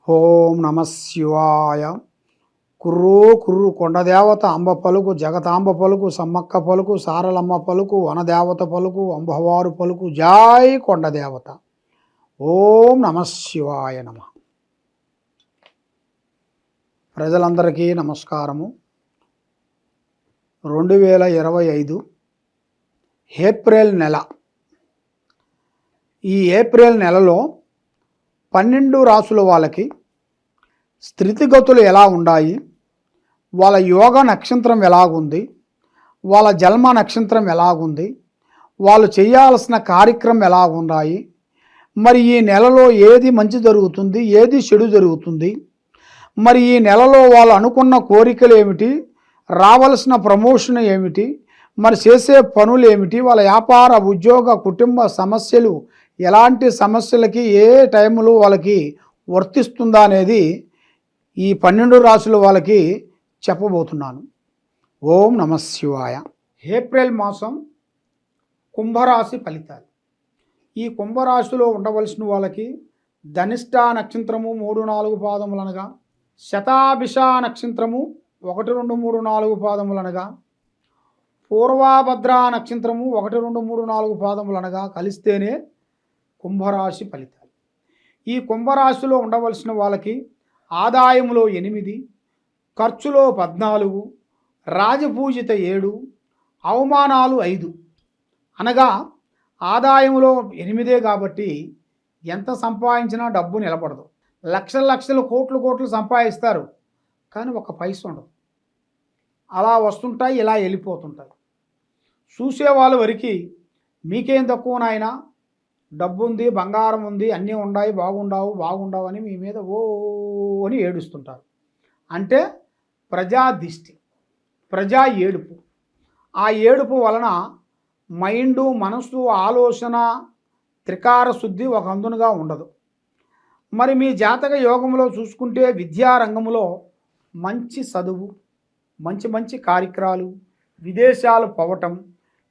ఓం నమ శివాయ. కుర్రూ కుర్రు కొండదేవత అంబ పలుకు, జగతాంబ పలుకు, సమ్మక్క పలుకు, సారలమ్మ పలుకు, వనదేవత పలుకు, అంబవారు పలుకు, జై కొండదేవత. ఓం నమ శివాయ నమ. ప్రజలందరికీ నమస్కారము. 2025 ఏప్రిల్ నెల. ఈ ఏప్రిల్ నెలలో 12 రాసుల వాళ్ళకి స్థితిగతులు ఎలా ఉన్నాయి, వాళ్ళ యోగ నక్షత్రం ఎలాగుంది, వాళ్ళ జన్మ నక్షత్రం ఎలాగుంది, వాళ్ళు చేయాల్సిన కార్యక్రమం ఎలాగున్నాయి, మరి ఈ నెలలో ఏది మంచి జరుగుతుంది, ఏది చెడు జరుగుతుంది, మరి ఈ నెలలో వాళ్ళు అనుకున్న కోరికలు ఏమిటి, రావాల్సిన ప్రమోషన్ ఏమిటి, మరి చేసే పనులు ఏమిటి, వాళ్ళ వ్యాపార ఉద్యోగ కుటుంబ సమస్యలు ఎలాంటి సమస్యలకి ఏ టైంలో వాళ్ళకి వర్తిస్తుందా అనేది ఈ 12 రాశుల వాళ్ళకి చెప్పబోతున్నాను. ఓం నమ శివాయ. ఏప్రిల్ మాసం కుంభరాశి ఫలితాలు. ఈ కుంభరాశిలో ఉండవలసిన వాళ్ళకి ధనిష్ట నక్షత్రము 3, 4 పాదములు అనగా, శతాభిష నక్షత్రము 1, 2, 3, 4 పాదములు అనగా, పూర్వభద్ర నక్షత్రము 1, 2, 3, 4 పాదములు అనగా కలిస్తేనే కుంభరాశి ఫలితాలు. ఈ కుంభరాశిలో ఉండవలసిన వాళ్ళకి ఆదాయములో 8, ఖర్చులో 14, రాజపూజిత 7, అవమానాలు 5 అనగా ఆదాయంలో 8 కాబట్టి ఎంత సంపాదించినా డబ్బు నిలబడదు. లక్షలు కోట్లు సంపాదిస్తారు, కానీ ఒక పైస ఉండదు. అలా వస్తుంటాయి, ఇలా వెళ్ళిపోతుంటాయి. చూసేవాళ్ళ వరకు మీకేం తక్కువ నాయనా, డబ్బు ఉంది, బంగారం ఉంది, అన్నీ ఉన్నాయి, బాగుండవు అని మీ మీద ఓ అని ఏడుస్తుంటారు. అంటే ప్రజా దిష్టి, ప్రజా ఏడుపు. ఆ ఏడుపు వలన మైండు, మనసు, ఆలోచన, త్రికార శుద్ధి ఒక అందునుగా ఉండదు. మరి మీ జాతక యోగంలో చూసుకుంటే విద్యారంగంలో మంచి చదువు, మంచి కార్యక్రమాలు, విదేశాలు పోవటం,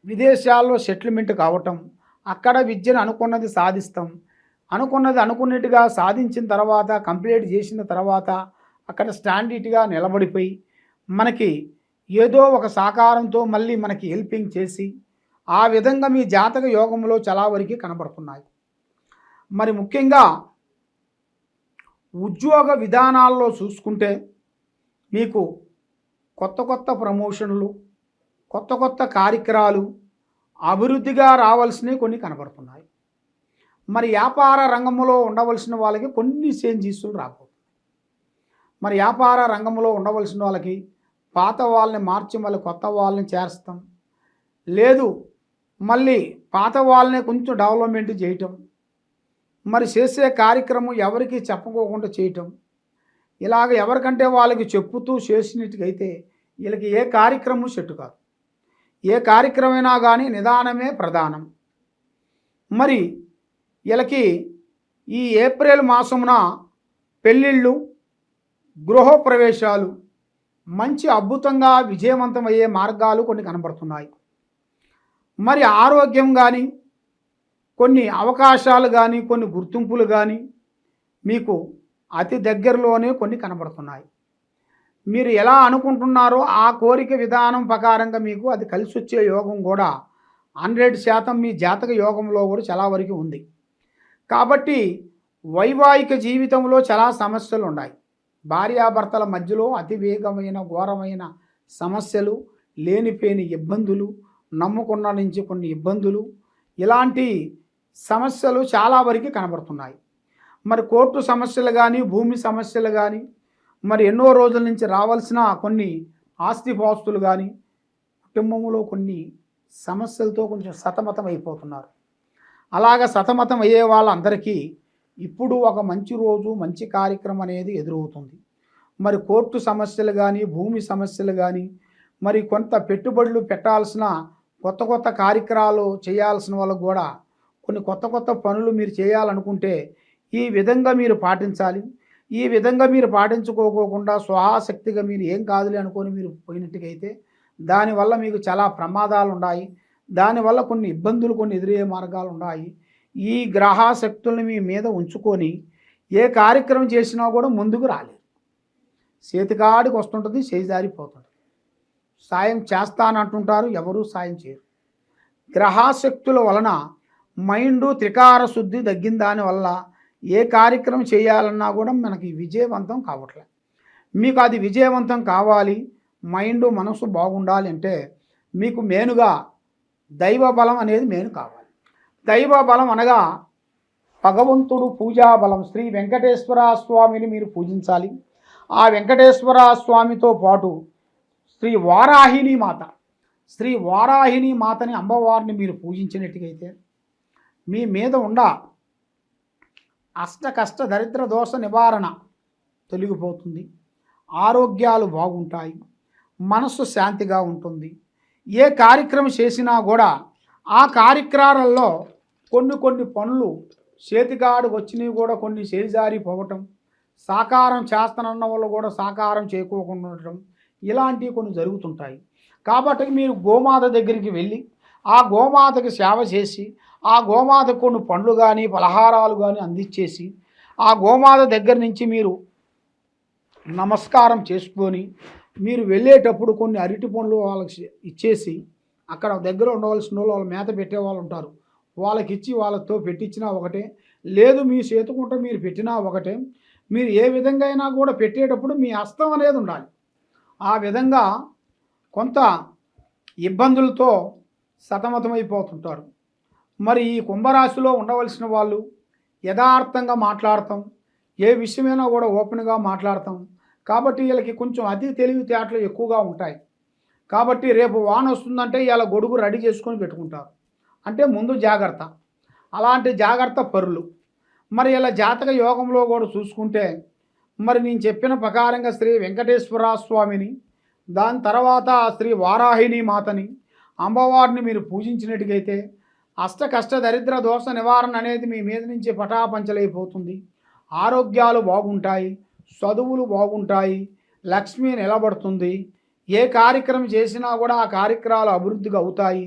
విదేశాల్లో సెటిల్మెంట్ కావటం, అక్కడ విద్యను అనుకున్నది సాధిస్తాం, అనుకున్నట్టుగా సాధించిన తర్వాత, కంప్లీట్ చేసిన తర్వాత అక్కడ స్టాండర్డ్గా నిలబడిపోయి మనకి ఏదో ఒక సహకారంతో మళ్ళీ మనకి హెల్పింగ్ చేసి ఆ విధంగా మీ జాతక యోగంలో చాలా వరకు కనబడుతున్నాయి. మరి ముఖ్యంగా ఉద్యోగ విధానాల్లో చూసుకుంటే మీకు కొత్త ప్రమోషన్లు, కొత్త కార్యక్రమాలు, అభివృద్ధిగా రావాల్సినవి కొన్ని కనబడుతున్నాయి. మరి వ్యాపార రంగంలో ఉండవలసిన వాళ్ళకి కొన్ని చేంజెస్లు రాబోతున్నాయి. మరి వ్యాపార రంగంలో ఉండవలసిన వాళ్ళకి పాత వాళ్ళని మార్చి మళ్ళీ కొత్త వాళ్ళని చేర్స్తాం, లేదు మళ్ళీ పాత వాళ్ళని కొంచెం డెవలప్మెంట్ చేయటం, మరి చేసే కార్యక్రమం ఎవరికి చెప్పుకోకుండా చేయటం, ఇలాగ ఎవరికంటే వాళ్ళకి చెప్పుతూ చేసినట్టుగైతే వీళ్ళకి ఏ కార్యక్రమం సెట్టు కాదు. ఏ కార్యక్రమైనా కానీ నిదానమే ప్రధానం. మరి వీళ్ళకి ఈ ఏప్రిల్ మాసమున పెళ్ళిళ్ళు, గృహప్రవేశాలు మంచి అద్భుతంగా విజయవంతమయ్యే మార్గాలు కొన్ని కనబడుతున్నాయి. మరి ఆరోగ్యం కానీ, కొన్ని అవకాశాలు కానీ, కొన్ని గుర్తింపులు కానీ మీకు అతి దగ్గరలోనే కొన్ని కనబడుతున్నాయి. మీరు ఎలా అనుకుంటున్నారో ఆ కోరిక విధానం ప్రకారంగా మీకు అది కలిసి వచ్చే యోగం కూడా 100% మీ జాతక యోగంలో కూడా చాలా వరకు ఉంది. కాబట్టి వైవాహిక జీవితంలో చాలా సమస్యలు ఉన్నాయి. భార్యాభర్తల మధ్యలో అతివేగమైన ఘోరమైన సమస్యలు, లేనిపోని ఇబ్బందులు, నమ్ముకున్న నుంచి కొన్ని ఇబ్బందులు, ఇలాంటి సమస్యలు చాలా వరకు కనబడుతున్నాయి. మరి కోర్టు సమస్యలు కానీ, భూమి సమస్యలు కానీ, మరి ఎన్నో రోజుల నుంచి రావాల్సిన కొన్ని ఆస్తిపాస్తులు కానీ, కుటుంబంలో కొన్ని సమస్యలతో కొంచెం సతమతం అయిపోతున్నారు. అలాగ సతమతం అయ్యే వాళ్ళందరికీ ఇప్పుడు ఒక మంచి రోజు, మంచి కార్యక్రమం అనేది ఎదురవుతుంది. మరి కోర్టు సమస్యలు కానీ, భూమి సమస్యలు కానీ, మరి కొంత పెట్టుబడులు పెట్టాల్సిన కొత్త కార్యక్రమాలు చేయాల్సిన వాళ్ళకు కూడా కొన్ని కొత్త పనులు మీరు చేయాలనుకుంటే ఈ విధంగా మీరు పాటించాలి. ఈ విధంగా మీరు పాటించుకోకుండా స్వహాశక్తిగా మీరు ఏం కాదులే అనుకొని మీరు పోయినట్టుగైతే దానివల్ల మీకు చాలా ప్రమాదాలు ఉన్నాయి. దానివల్ల కొన్ని ఇబ్బందులు, కొన్ని ఎదురయ్యే మార్గాలు ఉన్నాయి. ఈ గ్రహశక్తుల్ని మీ మీద ఉంచుకొని ఏ కార్యక్రమం చేసినా కూడా ముందుకు రాలేరు. చేతికాడికి వస్తుంటుంది, చేయి జారిపోతుంది. సాయం చేస్తానంటుంటారు, ఎవరూ సాయం చేయరు. గ్రహశక్తుల వలన మైండు త్రికార శుద్ధి తగ్గిన దానివల్ల ఏ కార్యక్రమం చేయాలన్నా కూడా మనకి విజయవంతం కావట్లేదు. మీకు అది విజయవంతం కావాలి, మైండు మనసు బాగుండాలి అంటే మీకు మెయిన్గా దైవ బలం అనేది మెయిన్ కావాలి. దైవ బలం అనగా భగవంతుడు పూజా బలం. శ్రీ వెంకటేశ్వర స్వామిని మీరు పూజించాలి. ఆ వెంకటేశ్వర స్వామితో పాటు శ్రీ వారాహిణి మాత, శ్రీ వారాహిణి మాతని అమ్మవారిని మీరు పూజించినట్టుగైతే మీ మీద ఉన్న అష్ట కష్ట దరిద్ర దోష నివారణ తొలగిపోతుంది. ఆరోగ్యాలు బాగుంటాయి, మనస్సు శాంతిగా ఉంటుంది. ఏ కార్యక్రమం చేసినా కూడా ఆ కార్యక్రమాలలో కొన్ని పనులు చేతికాడికి వచ్చినవి కూడా కొన్ని చేజారిపోవటం, సాకారం చేస్తానన్న వాళ్ళు కూడా సాకారం చేయకోకుండా ఉండటం, ఇలాంటివి కొన్ని జరుగుతుంటాయి. కాబట్టి మీరు గోమాత దగ్గరికి వెళ్ళి ఆ గోమాతకి సేవ చేసి ఆ గోమాత కొన్ని పండ్లు కానీ పలహారాలు కానీ అందించేసి ఆ గోమాత దగ్గర నుంచి మీరు నమస్కారం చేసుకొని మీరు వెళ్ళేటప్పుడు కొన్ని అరటి పండ్లు వాళ్ళకి ఇచ్చేసి, అక్కడ దగ్గర ఉండవలసిన వాళ్ళు వాళ్ళ మేత పెట్టేవాళ్ళు ఉంటారు, వాళ్ళకి ఇచ్చి వాళ్ళతో పెట్టించినా ఒకటే, లేదు మీ చేతుకుంటే మీరు పెట్టినా ఒకటే. మీరు ఏ విధంగా అయినా కూడా పెట్టేటప్పుడు మీ హస్తం అనేది ఉండాలి. ఆ విధంగా కొంత ఇబ్బందులతో సతమతమైపోతుంటారు. మరి ఈ కుంభరాశిలో ఉండవలసిన వాళ్ళు యథార్థంగా మాట్లాడతాం, ఏ విషయమైనా కూడా ఓపెన్గా మాట్లాడతాం. కాబట్టి వీళ్ళకి కొంచెం అతి తెలివితేటలు ఎక్కువగా ఉంటాయి. కాబట్టి రేపు వాన వస్తుందంటే ఇలా గొడుగు రెడీ చేసుకొని పెట్టుకుంటారు, అంటే ముందు జాగ్రత్త. అలాంటి జాగ్రత్త పరులు. మరి ఇలా జాతక యోగంలో కూడా చూసుకుంటే మరి నేను చెప్పిన ప్రకారంగా శ్రీ వెంకటేశ్వర స్వామిని, దాని తర్వాత శ్రీ వారాహిణి మాతని అమ్మవారిని మీరు పూజించినట్టుగైతే అష్ట కష్ట దరిద్ర దోష నివారణ అనేది మీ మీద నుంచి పటాపంచలైపోతుంది. ఆరోగ్యాలు బాగుంటాయి, చదువులు బాగుంటాయి, లక్ష్మి నిలబడుతుంది. ఏ కార్యక్రమం చేసినా కూడా ఆ కార్యక్రమాలు అభివృద్ధిగా అవుతాయి.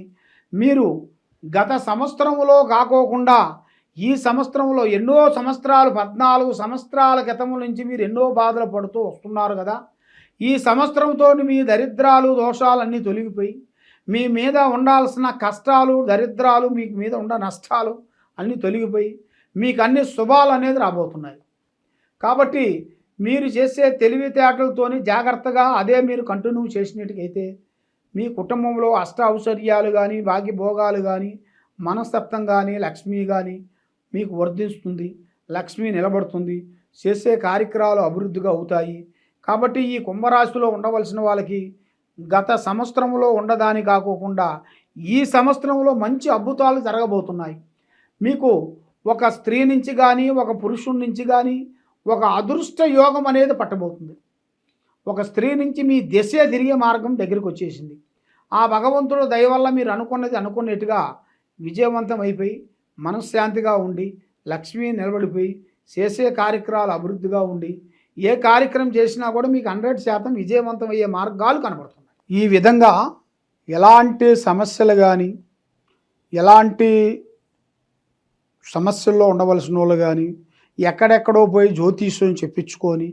మీరు గత సంవత్సరంలో కాకోకుండా ఈ సంవత్సరంలో ఎన్నో సంవత్సరాలు 14 సంవత్సరాల క్రితం నుంచి మీరు ఎన్నో బాధలు పడుతూ వస్తున్నారు కదా. ఈ సంవత్సరంతో మీ దరిద్రాలు దోషాలన్నీ తొలగిపోయి మీ మీద ఉండాల్సిన కష్టాలు దరిద్రాలు, మీకు మీద ఉన్న నష్టాలు అన్నీ తొలగిపోయి మీకు అన్ని శుభాలు అనేది రాబోతున్నాయి. కాబట్టి మీరు చేసే తెలివితేటలతోని జాగ్రత్తగా అదే మీరు కంటిన్యూ చేసినట్టుకైతే మీ కుటుంబంలో అష్ట ఔశ్వర్యాలు కానీ భాగ్యభోగాలు కానీ మనస్తత్వం కానీ లక్ష్మి కానీ మీకు వర్ధిస్తుంది, లక్ష్మి నిలబడుతుంది, చేసే కార్యక్రమాలు అభివృద్ధిగా అవుతాయి. కాబట్టి ఈ కుంభరాశిలో ఉండవలసిన వాళ్ళకి గత సంవత్సరంలో ఉండదాని కాకోకుండా ఈ సంవత్సరంలో మంచి అద్భుతాలు జరగబోతున్నాయి. మీకు ఒక స్త్రీ నుంచి కానీ ఒక పురుషుడి నుంచి కానీ ఒక అదృష్ట యోగం అనేది పట్టబోతుంది. ఒక స్త్రీ నుంచి మీ దిశ తిరిగే మార్గం దగ్గరికి వచ్చేసింది. ఆ భగవంతుడు దయ వల్ల మీరు అనుకున్నట్టుగా విజయవంతం అయిపోయి మనశ్శాంతిగా ఉండి లక్ష్మి నిలబడిపోయి చేసే కార్యక్రమాలు అభివృద్ధిగా ఉండి ఏ కార్యక్రమం చేసినా కూడా మీకు 100% విజయవంతం అయ్యే మార్గాలు కనబడుతున్నాయి. ఈ విధంగా ఎలాంటి సమస్యలు కానీ ఎలాంటి సమస్యల్లో ఉండవలసిన వాళ్ళు కానీ ఎక్కడెక్కడో పోయి జ్యోతిష్యం చెప్పించుకొని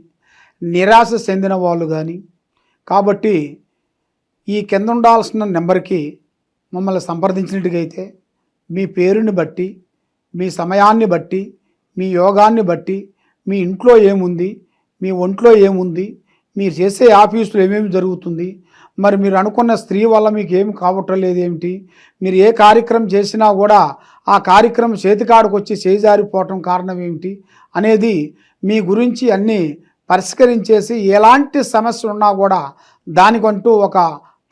నిరాశ చెందిన వాళ్ళు కానీ, కాబట్టి ఈ కింద ఉండాల్సిన నెంబర్కి మమ్మల్ని సంప్రదించినట్టుగైతే మీ పేరుని బట్టి, మీ సమయాన్ని బట్టి, మీ యోగాన్ని బట్టి, మీ ఇంట్లో ఏముంది, మీ ఒంట్లో ఏముంది, మీరు చేసే ఆఫీసులో ఏమేమి జరుగుతుంది, మరి మీరు అనుకున్న స్త్రీ వల్ల మీకు ఏమి కావటం లేదు ఏమిటి, మీరు ఏ కార్యక్రమం చేసినా కూడా ఆ కార్యక్రమం చేతికాడికి వచ్చి చేజారిపోవటం కారణం ఏమిటి అనేది మీ గురించి అన్నీ పరిష్కరించేసి ఎలాంటి సమస్య ఉన్నా కూడా దానికంటూ ఒక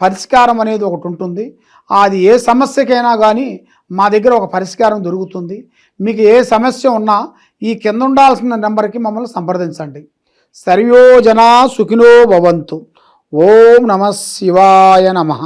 పరిష్కారం అనేది ఒకటి ఉంటుంది. అది ఏ సమస్యకైనా కానీ మా దగ్గర ఒక పరిష్కారం దొరుకుతుంది. మీకు ఏ సమస్య ఉన్నా ఈ కింద ఉండాల్సిన నెంబర్కి మమ్మల్ని సంప్రదించండి. సర్వో జనా సుఖినో భవంతు. ఓం నమః శివాయ నమః.